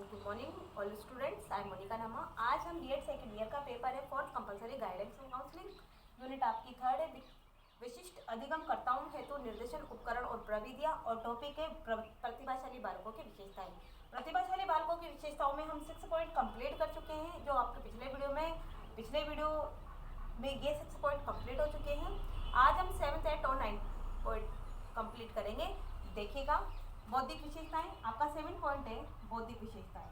Good morning all students. I am Monika Nama. आज हम BEd second year का पेपर है fourth compulsory guidance and counselling unit आपकी third है। विशिष्ट अधिगमकर्ताओं हेतु निर्देशन उपकरण और प्रविधियाँ और टॉपिक है प्रतिभाशाली बालकों की विशेषताएं। प्रतिभाशाली बालकों की विशेषताओं में हम 6 पॉइंट कंप्लीट कर चुके हैं, जो आपके पिछले वीडियो में ये 6 पॉइंट कंप्लीट हो चुके हैं। आज हम 7th 8 और 9 पॉइंट कंप्लीट करेंगे। देखिएगा, बौद्धिक विशेषताएं आपका 7 पॉइंट है। बौद्धिक विशेषताएं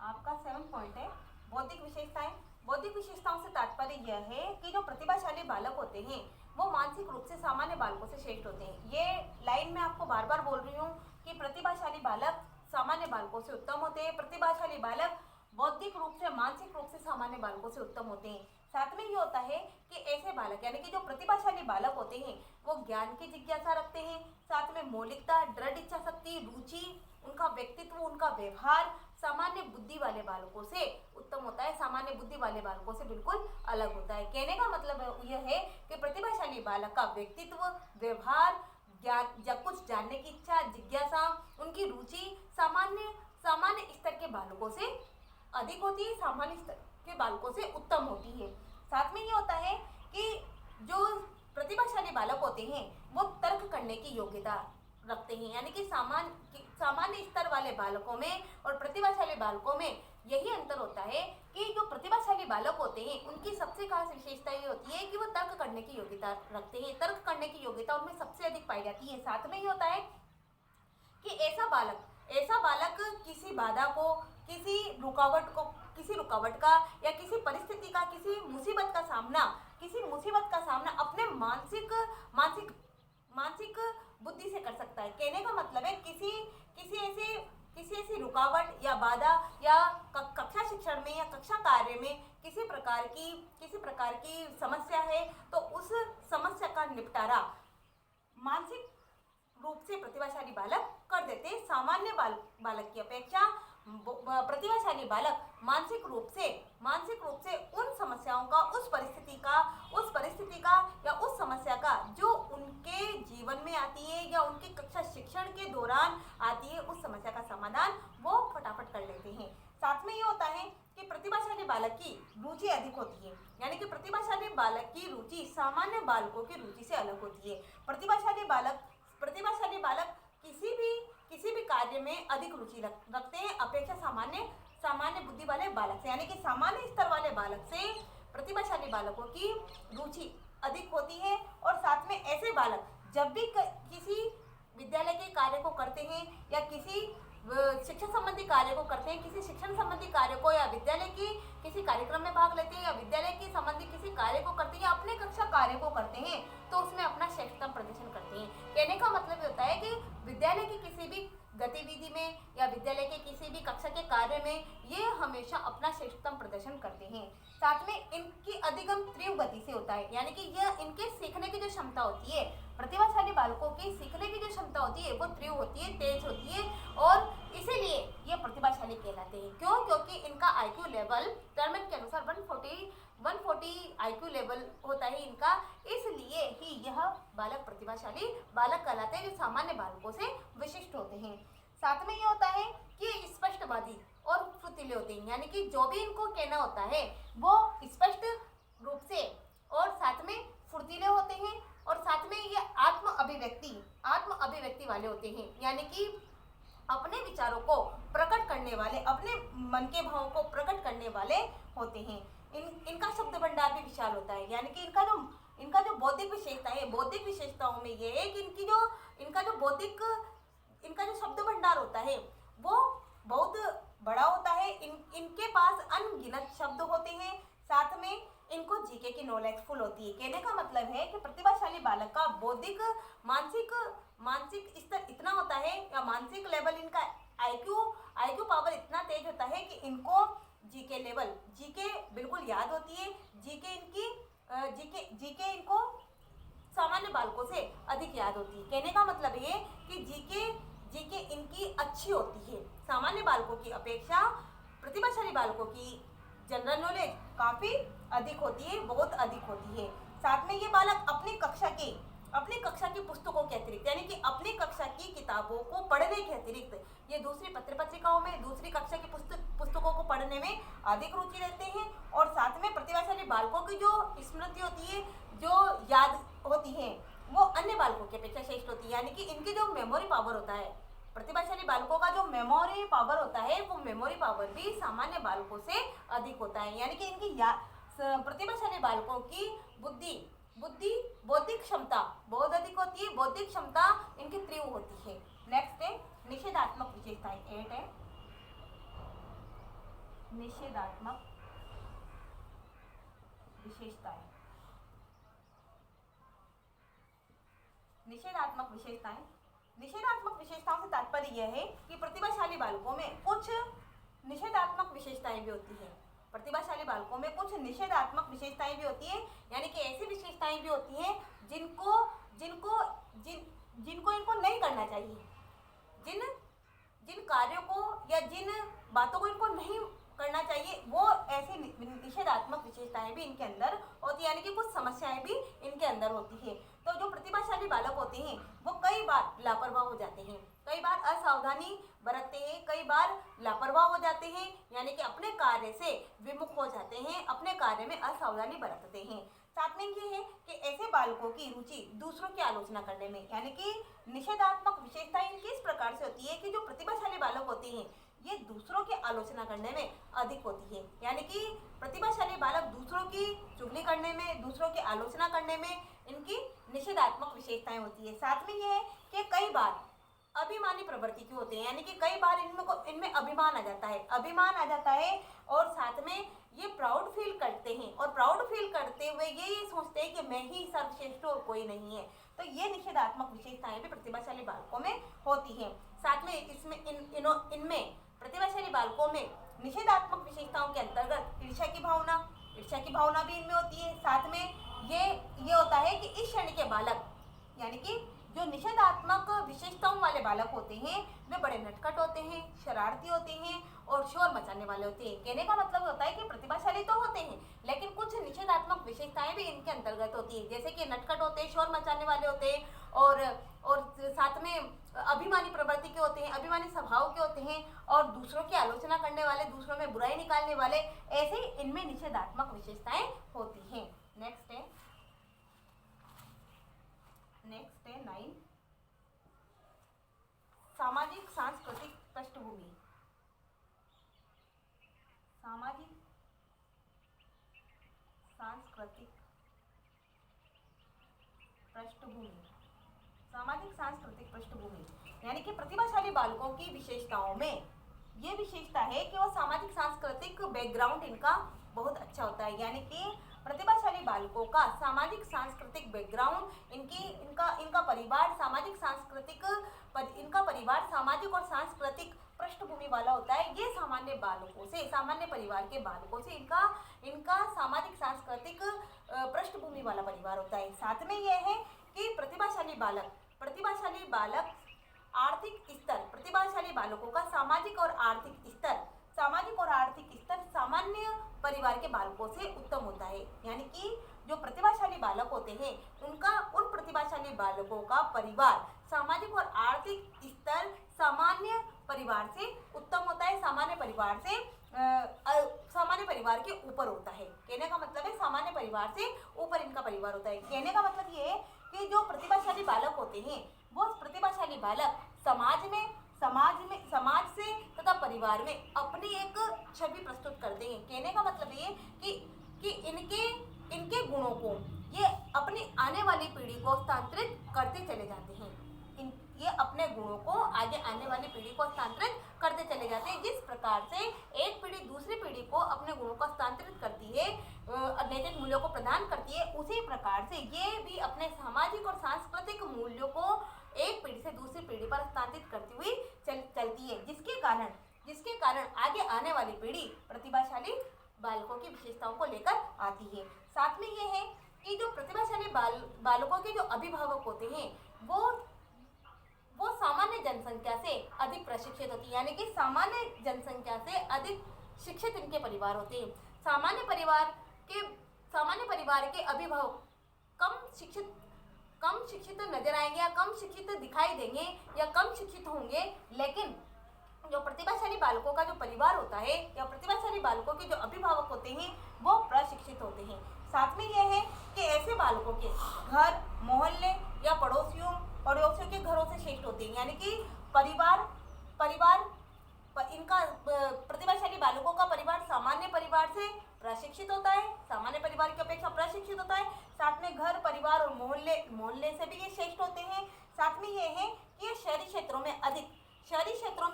आपका 7 पॉइंट है। बौद्धिक विशेषताएं, बौद्धिक विशेषताओं से तात्पर्य यह है कि जो प्रतिभाशाली बालक होते हैं वो मानसिक रूप से सामान्य बालकों से श्रेष्ठ होते हैं। ये लाइन मैं आपको बार बार बोल रही हूँ कि प्रतिभाशाली बालक सामान्य बालकों से उत्तम होते हैं। प्रतिभाशाली बालक बौद्धिक रूप से मानसिक रूप से सामान्य बालकों से उत्तम होते हैं। साथ में ये होता है कि ऐसे बालक यानी कि जो प्रतिभाशाली बालक होते हैं वो ज्ञान की जिज्ञासा रखते हैं, साथ में मौलिकता, दृढ़ इच्छा शक्ति, रुचि, उनका व्यक्तित्व, उनका व्यवहार सामान्य बुद्धि वाले बालकों से उत्तम होता है, सामान्य बुद्धि वाले बालकों से बिल्कुल अलग होता है। कहने का मतलब यह है कि प्रतिभाशाली बालक का व्यक्तित्व, व्यवहार, ज्ञान या कुछ जानने की इच्छा, जिज्ञासा, उनकी रुचि सामान्य स्तर के बालकों से अधिक होती है, सामान्य स्तर के बालकों से उत्तम होती है। साथ में ये होता है कि जो प्रतिभाशाली बालक होते हैं वो तर्क करने की योग्यता रखते हैं, यानी कि सामान्य स्तर वाले बालकों में और प्रतिभाशाली बालकों में यही अंतर होता है कि जो प्रतिभाशाली बालक होते हैं उनकी सबसे खास विशेषता ये होती है कि वो तर्क करने की योग्यता रखते हैं। तर्क करने की योग्यता उनमें सबसे अधिक पाई जाती है। साथ में ये होता है कि ऐसा बालक किसी बाधा को, किसी रुकावट का या किसी परिस्थिति का, किसी मुसीबत का सामना अपने मानसिक बुद्धि से कर सकता है। कहने का मतलब है किसी ऐसी रुकावट या बाधा या कक्षा शिक्षण में या कक्षा कार्य में किसी प्रकार की समस्या है तो उस समस्या का निपटारा मानसिक रूप से प्रतिभाशाली बालक कर देते हैं। सामान्य बालक की अपेक्षा प्रतिभाशाली बालक मानसिक रूप से उन समस्याओं का, उस परिस्थिति का या उस समस्या का जो उनके जीवन में आती है या उनके कक्षा शिक्षण के दौरान आती है, उस समस्या का समाधान वो फटाफट कर लेते हैं। साथ में ये होता है कि प्रतिभाशाली बालक की रुचि अधिक होती है, यानी कि प्रतिभाशाली बालक की रुचि सामान्य बालकों की रुचि से अलग होती है। प्रतिभाशाली बालक किसी भी कार्य में अधिक रुचि रखते हैं अपेक्षा सामान्य बुद्धि वाले बालक से, यानी कि सामान्य स्तर वाले बालक से प्रतिभाशाली बालकों की रुचि अधिक होती है। और साथ में ऐसे बालक जब भी किसी विद्यालय के कार्य को करते हैं या किसी शिक्षण संबंधी कार्य को करते हैं, किसी शिक्षण संबंधी कार्य को या विद्यालय की किसी कार्यक्रम में भाग लेते हैं या विद्यालय के संबंधी किसी कार्य को करते हैं या अपने कक्षा कार्य को करते हैं तो उसमें अपना श्रेष्ठतम प्रदर्शन करते हैं। कहने का मतलब ये होता है कि विद्यालय की किसी भी गतिविधि में या विद्यालय के किसी भी कक्षा के कार्य में ये हमेशा अपना श्रेष्ठतम प्रदर्शन करते हैं। साथ में इनकी अधिगम तीव्र गति से होता है, यानी कि यह इनके सीखने की जो क्षमता होती है, प्रतिभाशाली बालकों की सीखने की जो क्षमता होती है वो तीव्र होती है, तेज होती है और इसीलिए ये प्रतिभाशाली कहलाते हैं। क्यों? क्योंकि इनका IQ लेवल टर्मेट के अनुसार 140 IQ लेवल होता है इनका, इसलिए ही यह बालक प्रतिभाशाली बालक कहलाते हैं, जो सामान्य बालकों से विशिष्ट होते हैं। साथ में ये होता है कि स्पष्टवादी और फुर्तीले होते हैं, यानी कि जो भी इनको कहना होता है वो स्पष्ट रूप से और साथ में फुर्तीले होते हैं और साथ में ये आत्म अभिव्यक्ति वाले होते हैं, यानी कि अपने विचारों को प्रकट करने वाले, अपने मन के भावों को प्रकट करने वाले होते हैं। इनका शब्द भंडार भी विशाल होता है, यानी कि इनका जो बौद्धिक विशेषता है, बौद्धिक विशेषताओं में ये है कि इनका जो शब्द भंडार होता है वो बहुत बड़ा होता है। इनके पास अनगिनत शब्द होते हैं। साथ में इनको जीके की नॉलेज फुल होती है। कहने का मतलब है कि प्रतिभाशाली बालक का बौद्धिक मानसिक स्तर इतना होता है या मानसिक लेवल इनका IQ पावर इतना तेज होता है कि इनको जीके बिल्कुल याद होती है। जीके इनको सामान्य बालकों से अधिक याद होती है। कहने का मतलब ये कि जीके इनकी अच्छी होती है। सामान्य बालकों की अपेक्षा प्रतिभाशाली बालकों की जनरल नॉलेज काफ़ी अधिक होती है, बहुत अधिक होती है। साथ में ये बालक अपनी कक्षा के अपनी कक्षा की पुस्तकों के अतिरिक्त, यानी कि अपनी कक्षा की किताबों को पढ़ने के अतिरिक्त ये दूसरी पत्र पत्रिकाओं में, दूसरी कक्षा की पुस्तकों को पढ़ने में अधिक रुचि रखते हैं। और साथ में प्रतिभाशाली बालकों की जो स्मृति होती है, जो याद होती है, वो अन्य बालकों की अपेक्षा श्रेष्ठ होती है। यानी कि इनकी जो मेमोरी पावर होता है, प्रतिभाशाली बालकों का जो मेमोरी पावर होता है, वो मेमोरी पावर भी सामान्य बालकों से अधिक होता है। यानी कि इनकी प्रतिभाशाली बालकों की बुद्धि बौद्धिक क्षमता बहुत अधिक होती है, बौद्धिक क्षमता इनकी तीव्र होती है। नेक्स्ट है निषेधात्मक विशेषताएं। 8 है निषेधात्मक विशेषताएं। निषेधात्मक विशेषताएं, निषेधात्मक विशेषताओं से तात्पर्य यह है कि प्रतिभाशाली बालकों में कुछ निषेधात्मक विशेषताएं भी होती है। प्रतिभाशाली बालकों में कुछ निषेधात्मक विशेषताएं भी होती है, यानी कि ऐसी विशेषताएं भी होती हैं जिनको जिनको जिन जिनको इनको नहीं करना चाहिए, जिन जिन कार्यों को या जिन बातों को इनको नहीं करना चाहिए, वो ऐसी निषेधात्मक विशेषताएं भी इनके अंदर होती है, यानी कि कुछ समस्याएं भी इनके अंदर होती है। तो जो प्रतिभाशाली बालक होते हैं वो कई बार लापरवाह हो जाते हैं, कई बार असावधानी बरतते हैं, कई बार लापरवाह हो जाते हैं, यानी कि अपने कार्य से विमुख हो जाते हैं, अपने कार्य में असावधानी बरतते हैं। साथ में ये है कि ऐसे बालकों की रुचि दूसरों की आलोचना करने में, यानी कि निषेधात्मक विशेषताएं इनकी इस प्रकार से होती है कि जो प्रतिभाशाली बालक होते हैं ये दूसरों की आलोचना करने में अधिक होती है। यानी कि प्रतिभाशाली बालक दूसरों की चुगली करने में, दूसरों की आलोचना करने में इनकी निषेधात्मक विशेषताएं होती है। साथ में यह है कि कई बार अभिमानी प्रवृत्ति के होते हैं, यानी कि कई बार इनमें अभिमान आ जाता है, अभिमान आ जाता है, और साथ में ये प्राउड फील करते हैं, और प्राउड फील करते हुए ये सोचते हैं कि मैं ही सर्वश्रेष्ठ और कोई नहीं है। तो ये निषेधात्मक विशेषताएं भी प्रतिभाशाली बालकों में होती हैं। साथ में इनमें प्रतिभाशाली बालकों में निषेधात्मक विशेषताओं के अंतर्गत ईर्ष्या की भावना भी इनमें होती है। साथ में ये होता है कि इस श्रेणी के बालक, यानी कि जो निषेधात्मक विशेषताओं वाले बालक होते हैं वे बड़े नटखट होते हैं, शरारती होते हैं और शोर मचाने वाले होते हैं। कहने का मतलब होता है कि प्रतिभाशाली तो होते हैं लेकिन कुछ निषेधात्मक विशेषताएं भी इनके अंतर्गत होती है, जैसे कि नटखट होते हैं, शोर मचाने वाले होते हैं, और साथ में अभिमानी प्रवृत्ति के होते हैं, अभिमानी स्वभाव के होते हैं, और दूसरों की आलोचना करने वाले, दूसरों में बुराई निकालने वाले, ऐसे इनमें निषेधात्मक विशेषताएं होती हैं। नेक्स्ट है 9 सामाजिक सांस्कृतिक पृष्ठभूमि। सामाजिक सांस्कृतिक पृष्ठभूमि, यानी कि प्रतिभाशाली बालकों की विशेषताओं में ये विशेषता है कि वो सामाजिक सांस्कृतिक बैकग्राउंड इनका बहुत अच्छा होता है। यानी कि प्रतिभाशाली बालकों का सामाजिक सांस्कृतिक बैकग्राउंड, इनका परिवार सामाजिक और सांस्कृतिक पृष्ठभूमि वाला होता है। ये सामान्य परिवार के बालकों से इनका सामाजिक सांस्कृतिक पृष्ठभूमि वाला परिवार होता है। साथ में यह है कि प्रतिभाशाली बालकों का सामाजिक और आर्थिक स्तर सामान्य परिवार के बालकों से उत्तम होता है। यानी कि जो प्रतिभाशाली बालक होते हैं उन प्रतिभाशाली बालकों का परिवार सामाजिक और आर्थिक स्तर सामान्य परिवार से उत्तम होता है, सामान्य परिवार के ऊपर होता है। कहने का मतलब है सामान्य परिवार से ऊपर इनका परिवार होता है। कहने का मतलब ये है कि जो प्रतिभाशाली बालक होते हैं वो प्रतिभाशाली बालक समाज से तथा परिवार में अपनी एक छवि प्रस्तुत करते हैं। कहने का मतलब ये कि इनके गुणों को ये अपनी आने वाली पीढ़ी को हस्तांतरित करते चले जाते हैं। ये अपने गुणों को आगे आने वाली पीढ़ी को हस्तांतरित करते चले जाते हैं। जिस प्रकार से एक पीढ़ी दूसरी पीढ़ी को अपने गुणों को हस्तांतरित करती है, नैतिक मूल्यों को प्रदान करती है, उसी प्रकार से ये भी अपने सामाजिक और सांस्कृतिक मूल्यों को एक पीढ़ी से दूसरी पीढ़ी पर हस्तांतरित करती हुई चलती है, जिसके कारण आगे आने वाली पीढ़ी प्रतिभाशाली बालकों की विशेषताओं को लेकर आती है। साथ में ये है कि जो प्रतिभाशाली बालकों के जो अभिभावक होते हैं वो सामान्य जनसंख्या से अधिक प्रशिक्षित होती है। यानी कि सामान्य जनसंख्या से अधिक शिक्षित इनके परिवार होते हैं। सामान्य परिवार के अभिभावक कम शिक्षित कम शिक्षित नजर आएंगे या कम शिक्षित दिखाई देंगे या कम शिक्षित होंगे, लेकिन जो प्रतिभाशाली बालकों का जो परिवार होता है या प्रतिभाशाली बालकों के जो अभिभावक होते हैं वो प्रशिक्षित होते हैं। साथ में यह है कि ऐसे बालकों के घर, मोहल्ले या पड़ोसियों के घरों से श्रेष्ठ होते हैं, यानी कि इनका प्रतिभाशाली बालकों का परिवार सामान्य परिवार से प्रशिक्षित होता है, सामान्य परिवार की अपेक्षा प्रशिक्षित होता है। साथ में घर, परिवार और मोहल्ले से भी ये श्रेष्ठ होते हैं। साथ में ये है कि ये शहरी क्षेत्रों में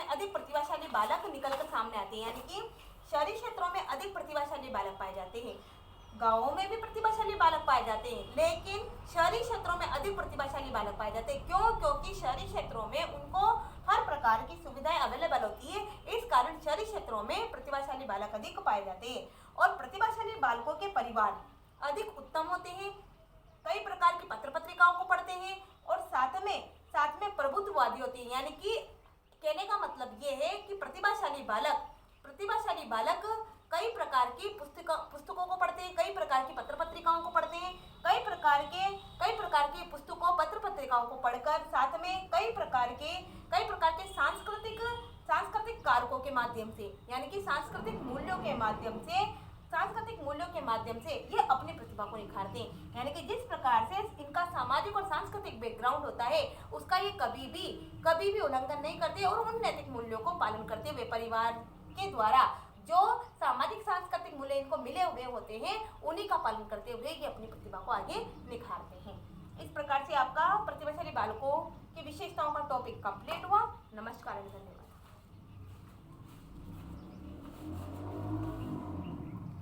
अधिक प्रतिभाशाली बालक निकलकर सामने आते हैं, यानी कि शहरी क्षेत्रों में अधिक प्रतिभाशाली बालक पाए जाते हैं। गाँवों में भी प्रतिभाशाली बालक पाए जाते हैं, लेकिन शहरी क्षेत्रों में अधिक प्रतिभाशाली बालक पाए जाते हैं। क्यों? क्योंकि शहरी क्षेत्रों में उनको हर प्रकार की सुविधाएं अवेलेबल होती है, इस कारण शहरी क्षेत्रों में प्रतिभाशाली बालक अधिक पाए जाते हैं। और प्रतिभाशाली बालकों के परिवार अधिक उत्तम होते हैं, कई प्रकार की पत्र पत्रिकाओं को पढ़ते हैं और साथ में प्रभुत्ववादी होते हैं। यानी कि कहने का मतलब ये है कि प्रतिभाशाली बालक कई प्रकार की पुस्तकों को पढ़ते हैं, कई प्रकार की पत्र पत्रिकाओं को पढ़ते हैं, कई प्रकार की पुस्तकों पत्र पत्रिकाओं को पढ़कर साथ में कई प्रकार के सांस्कृतिक कारकों के माध्यम से, यानी कि सांस्कृतिक मूल्यों के माध्यम से ये अपनी प्रतिभा को निखारते हैं। यानी कि जिस प्रकार से इनका सामाजिक और सांस्कृतिक बैकग्राउंड होता है उसका ये कभी भी उल्लंघन नहीं करते और उन नैतिक मूल्यों को पालन करते हुए परिवार के द्वारा जो सामाजिक सांस्कृतिक मूल्य इनको मिले हुए होते हैं उन्हीं का पालन करते हुए ये अपनी प्रतिभा को आगे निखारते हैं। इस प्रकार से आपका प्रतिभाशाली बालकों की विशेषताओं का टॉपिक कंप्लीट हुआ। नमस्कार एंड धन्यवाद।